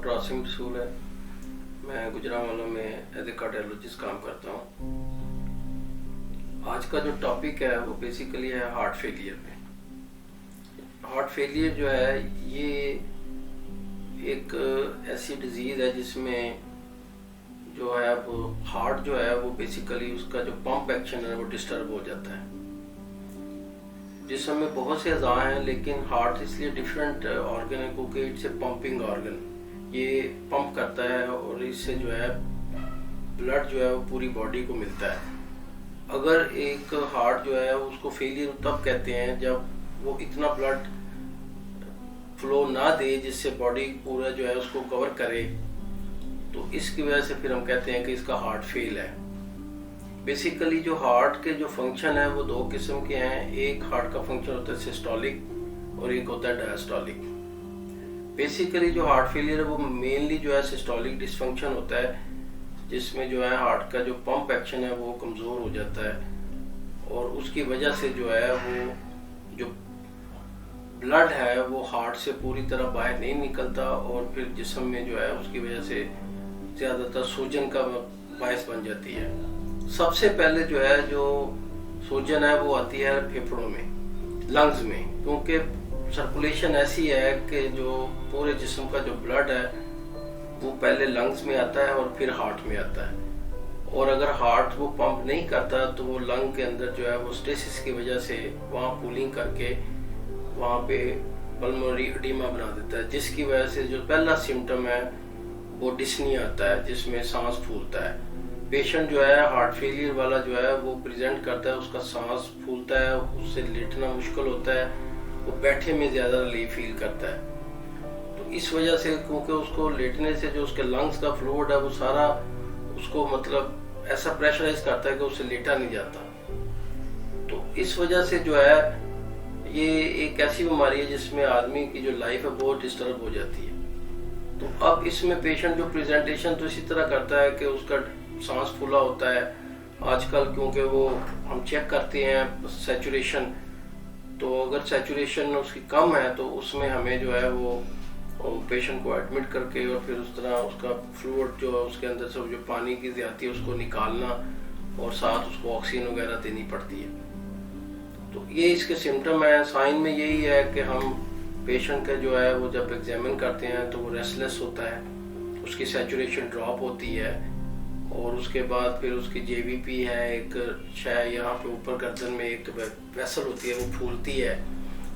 Doctor Asim रसूल है। मैं गुजरांवाला में एज ए कार्डियोलॉजिस्ट काम करता हूँ। आज का जो टॉपिक है वो बेसिकली है हार्ट फेलियर पे। हार्ट फेलियर जो है ये एक ऐसी डिजीज़ है जिसमें जो है वो हार्ट जो है वो बेसिकली उसका जो पंप एक्शन है वो डिस्टर्ब हो जाता है। जिसम में बहुत से अज़ा हैं, लेकिन हार्ट इसलिए डिफरेंट ऑर्गन है क्योंकि इट्स ए पंपिंग ऑर्गन। ये पंप करता है और इससे जो है ब्लड जो है वो पूरी बॉडी को मिलता है। अगर एक हार्ट जो है उसको फेलियर तब कहते हैं जब वो इतना ब्लड फ्लो ना दे जिससे बॉडी पूरा जो है उसको कवर करे, तो इसकी वजह से फिर हम कहते हैं कि इसका हार्ट फेल है। बेसिकली जो हार्ट के जो फंक्शन है वो दो किस्म के हैं। एक हार्ट का फंक्शन होता है सिस्टोलिक और एक होता है डायस्टोलिक। बेसिकली जो हार्ट फेलियर है वो मेनली जो है सिस्टोलिक डिसफंक्शन होता है, जिसमें जो है हार्ट का जो पंप एक्शन है वो कमज़ोर हो जाता है और उसकी वजह से जो है वो जो ब्लड है वो हार्ट से पूरी तरह बाहर नहीं निकलता और फिर जिस्म में जो है उसकी वजह से ज़्यादातर सूजन का बायस बन जाती है। सबसे पहले जो है जो सूजन है वो आती है फेफड़ों में, लंग्स में, क्योंकि सर्कुलेशन ऐसी है कि जो पूरे जिस्म का जो ब्लड है वो पहले लंग्स में आता है और फिर हार्ट में आता है। और अगर हार्ट वो पंप नहीं करता तो वो लंग के अंदर जो है वो स्टेसिस की वजह से वहाँ पूलिंग करके वहाँ पे पल्मोनरी एडिमा बना देता है, जिसकी वजह से जो पहला सिम्टम है वो डिस्नी आता है जिसमें सांस फूलता है। पेशेंट जो है हार्ट फेलियर वाला जो है वो प्रेजेंट करता है, उसका सांस फूलता है, उससे लेटना मुश्किल होता है, वो बैठे में ज़्यादा रिलीफ फील करता है। तो इस वजह से क्योंकि उसको लेटने से जो उसके लंग्स का फ्लूइड है वो सारा उसको मतलब ऐसा प्रेशराइज करता है कि उससे लेटा नहीं जाता। तो इस वजह से जो है ये एक ऐसी बीमारी है जिसमें आदमी की जो लाइफ है वो डिस्टर्ब हो जाती है। तो अब इसमें पेशेंट जो प्रेजेंटेशन तो इसी तरह करता है कि उसका सांस फूला होता है। आजकल क्योंकि वो हम चेक करते हैं सैचुरेशन, तो अगर सैचुरेशन उसकी कम है तो उसमें हमें जो है वो पेशेंट को एडमिट करके और फिर उस तरह उसका फ्लूइड जो है उसके अंदर से जो पानी की ज़्यादती है उसको निकालना और साथ उसको ऑक्सीजन वगैरह देनी पड़ती है। तो ये इसके सिम्टम है। साइन में यही है कि हम पेशेंट का जो है वो जब एग्जामिन करते हैं तो वो रेस्टलेस होता है, उसकी सैचुरेशन ड्रॉप होती है और उसके बाद फिर उसकी जेवीपी है, एक शायद यहाँ पे ऊपर गर्दन में एक वेसल होती है वो फूलती है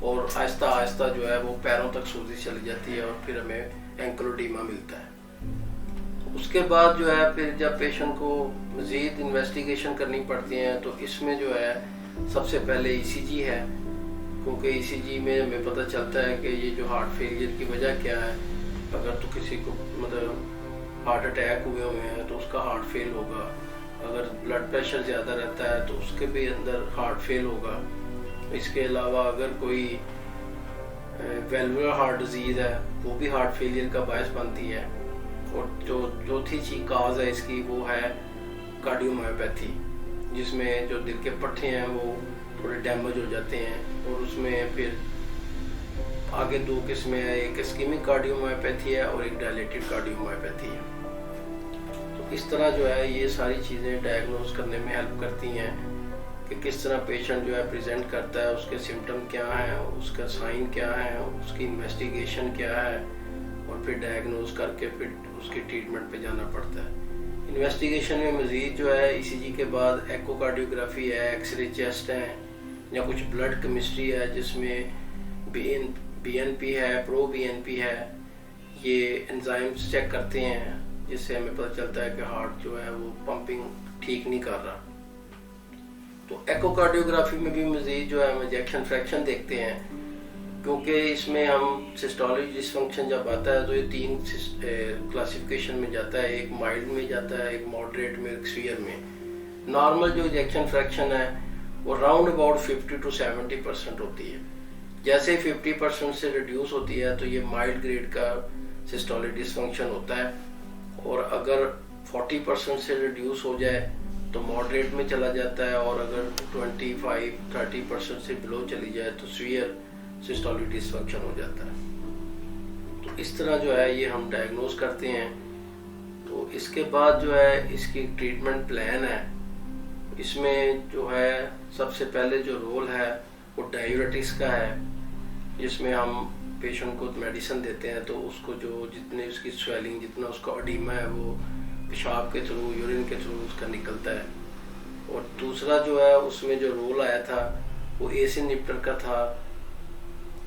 और आहिस्ता आहिस्ता जो है वो पैरों तक सूजी चली जाती है और फिर हमें एंक्लोडीमा मिलता है। उसके बाद जो है फिर जब पेशेंट को मज़ीद इन्वेस्टिगेशन करनी पड़ती है तो इसमें जो है सबसे पहले ईसीजी है, क्योंकि ईसीजी में हमें पता चलता है कि ये जो हार्ट फेलियर की वजह क्या है। अगर तो किसी को मतलब हार्ट अटैक हुए हैं तो उसका हार्ट फेल होगा, अगर ब्लड प्रेशर ज़्यादा रहता है तो उसके भी अंदर हार्ट फेल होगा। इसके अलावा अगर कोई वेल्वुलर हार्ट डिजीज़ है वो भी हार्ट फेलियर का बायस बनती है। और जो चौथी चीज काज है इसकी वो है कार्डियोमायोपैथी, जिसमें जो दिल के पट्टे हैं वो थोड़े डैमेज हो जाते हैं और उसमें फिर आगे दो किस्में हैं, एक इस्कीमिक कार्डियोमायोपैथी है और एक डायलेटेड कार्डियोमायोपैथी है। तो इस तरह जो है ये सारी चीज़ें डायग्नोज करने में हेल्प करती हैं कि किस तरह पेशेंट जो है प्रेजेंट करता है, उसके सिम्टम क्या हैं, उसका साइन क्या है, उसकी इन्वेस्टिगेशन क्या है और फिर डायग्नोज करके फिर उसकी ट्रीटमेंट पे जाना पड़ता है। इन्वेस्टिगेशन में मज़ीद जो है ईसीजी के बाद एकोकार्डियोग्राफी है, एक्सरे चेस्ट है या कुछ ब्लड केमिस्ट्री है जिसमें बीएनपी है, प्रो बीएनपी है, ये एंजाइम्स चेक करते हैं जिससे हमें पता चलता है कि हार्ट जो है वो पंपिंग ठीक नहीं कर रहा। तो एकोकार्डियोग्राफी में भी मज़ीद जो है हम इजेक्शन फ्रैक्शन देखते हैं, क्योंकि इसमें हम सिस्टोलिक डिसफंक्शन जब आता है तो ये तीन क्लासिफिकेशन में जाता है, एक माइल्ड में जाता है, एक मॉडरेट में, एक सीवियर में। नॉर्मल जो इजेक्शन फ्रैक्शन है वो राउंड अबाउट 50 to 70% होती है। जैसे ही 50% से रिड्यूस होती है तो ये माइल्ड ग्रेड का सिस्टोलिक डिसफंक्शन होता है, और अगर 40% से रिड्यूस हो जाए तो मॉडरेट में चला जाता है, और अगर 25-30% से बिलो चली जाए तो सीवियर सिस्टोलिक डिसफंक्शन हो जाता है। तो इस तरह जो है ये हम डायग्नोज करते हैं। तो इसके बाद जो है इसकी ट्रीटमेंट प्लान है। इसमें जो है सबसे पहले जो रोल है वो डायूरेटिक्स का है, जिसमें हम पेशेंट को मेडिसिन देते हैं तो उसको जो जितने उसकी स्वेलिंग, जितना उसका एडिमा है वो पेशाब के थ्रू, यूरिन के थ्रू उसका निकलता है। और दूसरा जो है उसमें जो रोल आया था वो एस इनहिबिटर का था।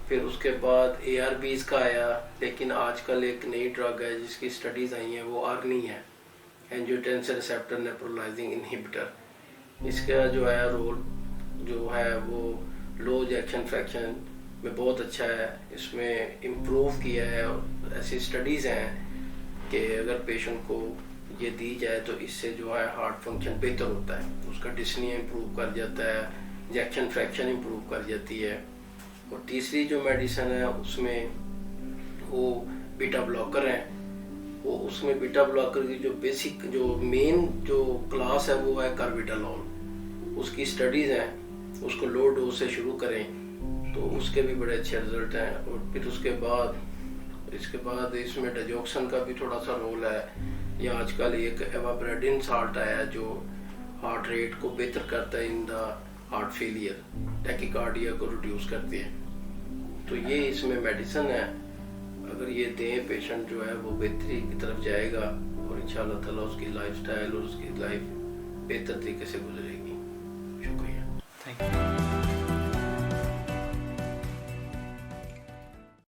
फिर उसके बाद ARBs का आया, लेकिन आजकल एक नई ड्रग है जिसकी स्टडीज़ आई हैं, वो आर्नी है, एंजियोटेंसिन रिसेप्टर नेप्रोलाइजिंग इनहिबिटर। इसका जो है रोल जो है वो लो इजेक्शन फ्रैक्शन में बहुत अच्छा है, इसमें इम्प्रूव किया है। और ऐसी स्टडीज़ हैं कि अगर पेशेंट को ये दी जाए तो इससे जो है हार्ट फंक्शन बेहतर होता है, उसका डिस्निया इम्प्रूव कर जाता है, इजेक्शन फ्रैक्शन इम्प्रूव कर जाती है। और तीसरी जो मेडिसिन है उसमें वो बीटा ब्लॉकर है। वो उसमें बीटा ब्लॉकर की जो बेसिक जो मेन जो क्लास है वो है कार्बिडालॉल। उसकी स्टडीज़ हैं, उसको लो डोज से शुरू करें तो उसके भी बड़े अच्छे रिजल्ट हैं। और फिर इसके बाद इसमें डाइजॉक्सन का भी थोड़ा सा रोल है। या आजकल एक एवाब्रेडिन साल्ट आया है जो हार्ट रेट को बेहतर करता है in the heart failure, tachycardia को रिड्यूस करती है। तो ये इसमें मेडिसिन है, अगर ये दें पेशेंट जो है वो बेहतरी की तरफ जाएगा और इंशाल्लाह ताला उसकी लाइफस्टाइल और उसकी लाइफ बेहतर तरीके से गुजरेगी। शुक्रिया। Thank you.